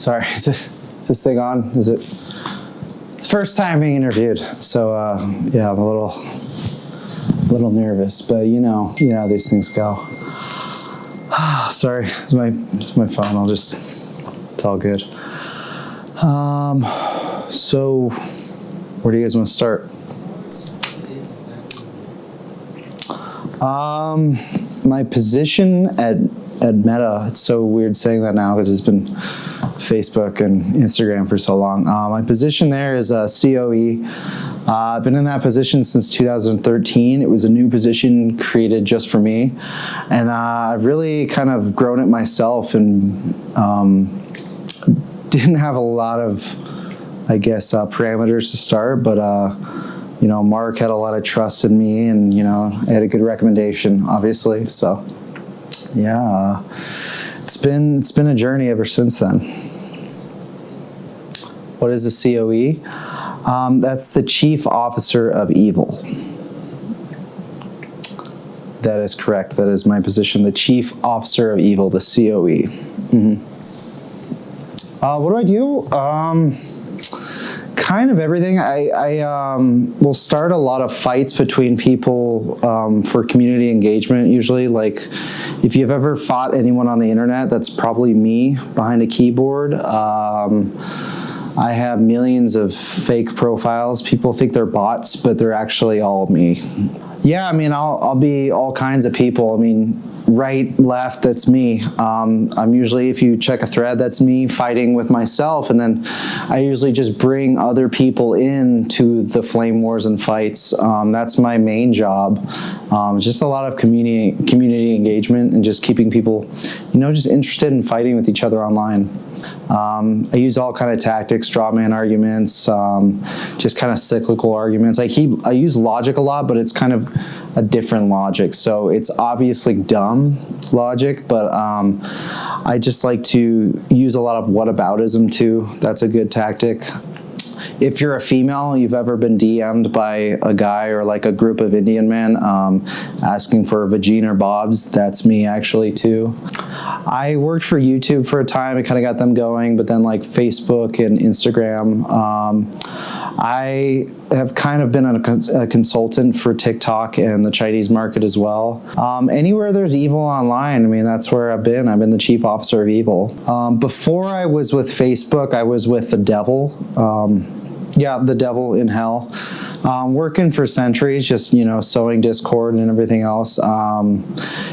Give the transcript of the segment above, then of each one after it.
Sorry, is this thing on? Is it? It's first time being interviewed, so yeah, I'm a little nervous, but you know how these things go. Sorry, it's my phone. It's all good. So where do you guys want to start? My position at Meta, it's so weird saying that now because it's been Facebook and Instagram for so long. My position there is a COE. I've been in that position since 2013. It was a new position created just for me. And I've really kind of grown it myself and didn't have a lot of, I guess, parameters to start, but Mark had a lot of trust in me, and I had a good recommendation, obviously. So, yeah, it's been a journey ever since then. What is a COE? That's the Chief Officer of Evil. That is correct. That is my position, the Chief Officer of Evil, the COE. Mm-hmm. What do I do? Kind of everything. I will start a lot of fights between people for community engagement, usually. Like, if you've ever fought anyone on the internet, that's probably me behind a keyboard. I have millions of fake profiles. People think they're bots, but they're actually all me. Yeah, I mean, I'll be all kinds of people. I mean, right, left, that's me. I'm usually, if you check a thread, that's me fighting with myself, and then I usually just bring other people into the flame wars and fights. That's my main job. Just a lot of community engagement and just keeping people, just interested in fighting with each other online. I use all kind of tactics, straw man arguments, just kind of cyclical arguments. I use logic a lot, but it's kind of a different logic. So it's obviously dumb logic, but I just like to use a lot of whataboutism too. That's a good tactic. If you're a female, you've ever been DM'd by a guy or like a group of Indian men asking for Vagina or Bobs, that's me actually too. I worked for YouTube for a time. I kind of got them going, but then like Facebook and Instagram. I have kind of been a consultant for TikTok and the Chinese market as well. Anywhere there's evil online, I mean, that's where I've been. I've been the Chief Officer of Evil. Before I was with Facebook, I was with the devil. The devil in hell. Working for centuries, just, sowing discord and everything else.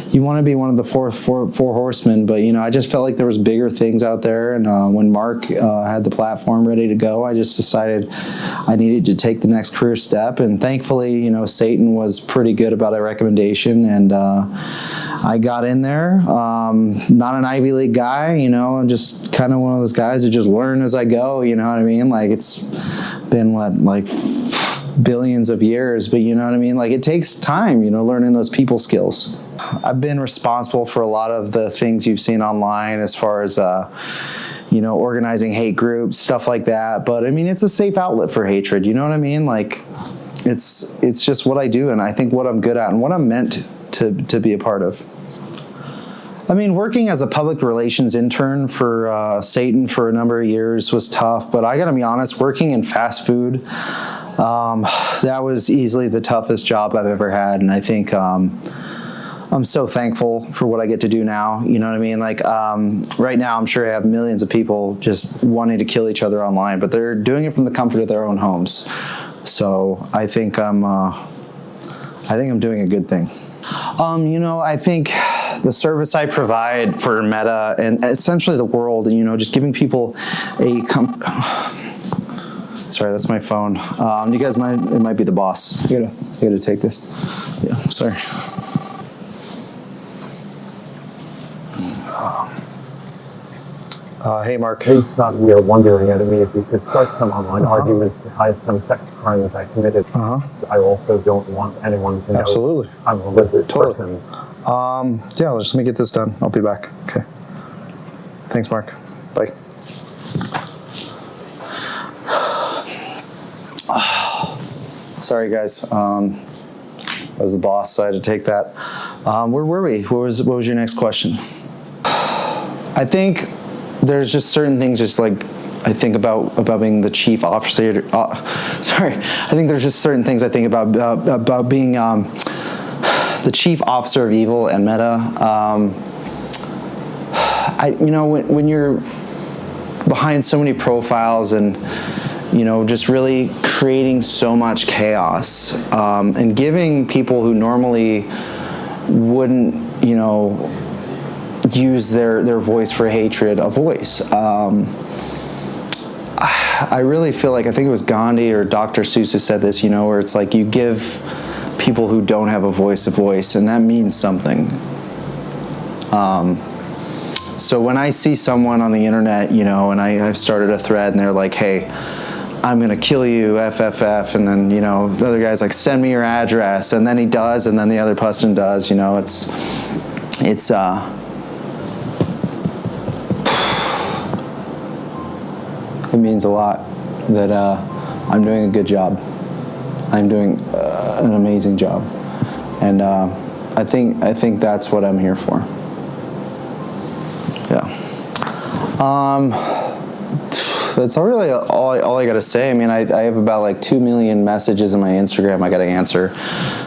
You want to be one of the four horsemen, but, I just felt like there was bigger things out there. And when Mark had the platform ready to go, I just decided I needed to take the next career step. And thankfully, Satan was pretty good about a recommendation. And I got in there. Not an Ivy League guy, I'm just kind of one of those guys who just learn as I go, you know what I mean? Like, it's been billions of years, but you know what I mean? Like, it takes time, learning those people skills. I've been responsible for a lot of the things you've seen online as far as, organizing hate groups, stuff like that. But I mean, it's a safe outlet for hatred. You know what I mean? Like, it's just what I do, and I think what I'm good at and what I'm meant to be a part of. I mean, working as a public relations intern for Satan for a number of years was tough, but I gotta be honest, working in fast food, that was easily the toughest job I've ever had, and I think I'm so thankful for what I get to do now. You know what I mean? Like, right now, I'm sure I have millions of people just wanting to kill each other online, but they're doing it from the comfort of their own homes. So I think I'm doing a good thing. I think the service I provide for Meta and essentially the world, just giving people sorry, that's my phone. You guys it might be the boss. You gotta take this. Yeah, sorry. Hey, Mark. Hey, Scott, we are wondering, if you could start some online arguments to hide some sex crimes I committed. I also don't want anyone to know I'm a lizard person. Let me get this done. I'll be back. Okay. Thanks, Mark. Bye. Sorry, guys. I was the boss, so I had to take that. Where were we? What was your next question? I think there's just certain things just like I think about being the chief officer. I think there's just certain things I think about being the chief officer of evil and Meta. When you're behind so many profiles and just really creating so much chaos and giving people who normally wouldn't use their voice for hatred a voice. I really feel like, I think it was Gandhi or Dr. Seuss who said this, where it's like you give people who don't have a voice, and that means something. So when I see someone on the internet, and I've started a thread and they're like, hey, I'm going to kill you, FFF, and then, the other guy's like, send me your address, and then he does, and then the other person does, it means a lot that I'm doing a good job. I'm doing an amazing job, and I think that's what I'm here for. Yeah. That's really all I got to say. I mean, I have about like 2 million messages in my Instagram I got to answer.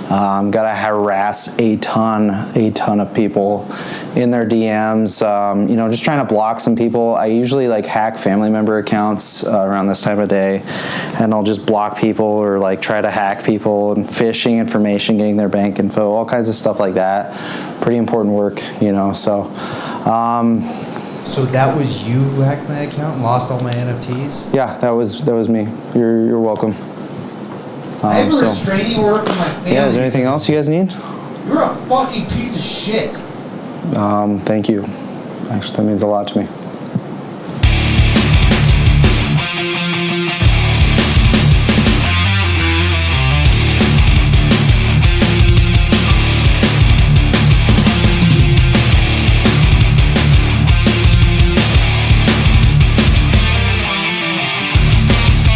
Got to harass a ton of people in their DMs. Just trying to block some people. I usually like hack family member accounts around this time of day, and I'll just block people or like try to hack people and phishing information, getting their bank info, all kinds of stuff like that. Pretty important work, So. So that was you who hacked my account and lost all my NFTs? Yeah, that was me. You're welcome. I have a restraining order from my family. Yeah, is there anything else you guys need? You're a fucking piece of shit. Thank you. Actually, that means a lot to me.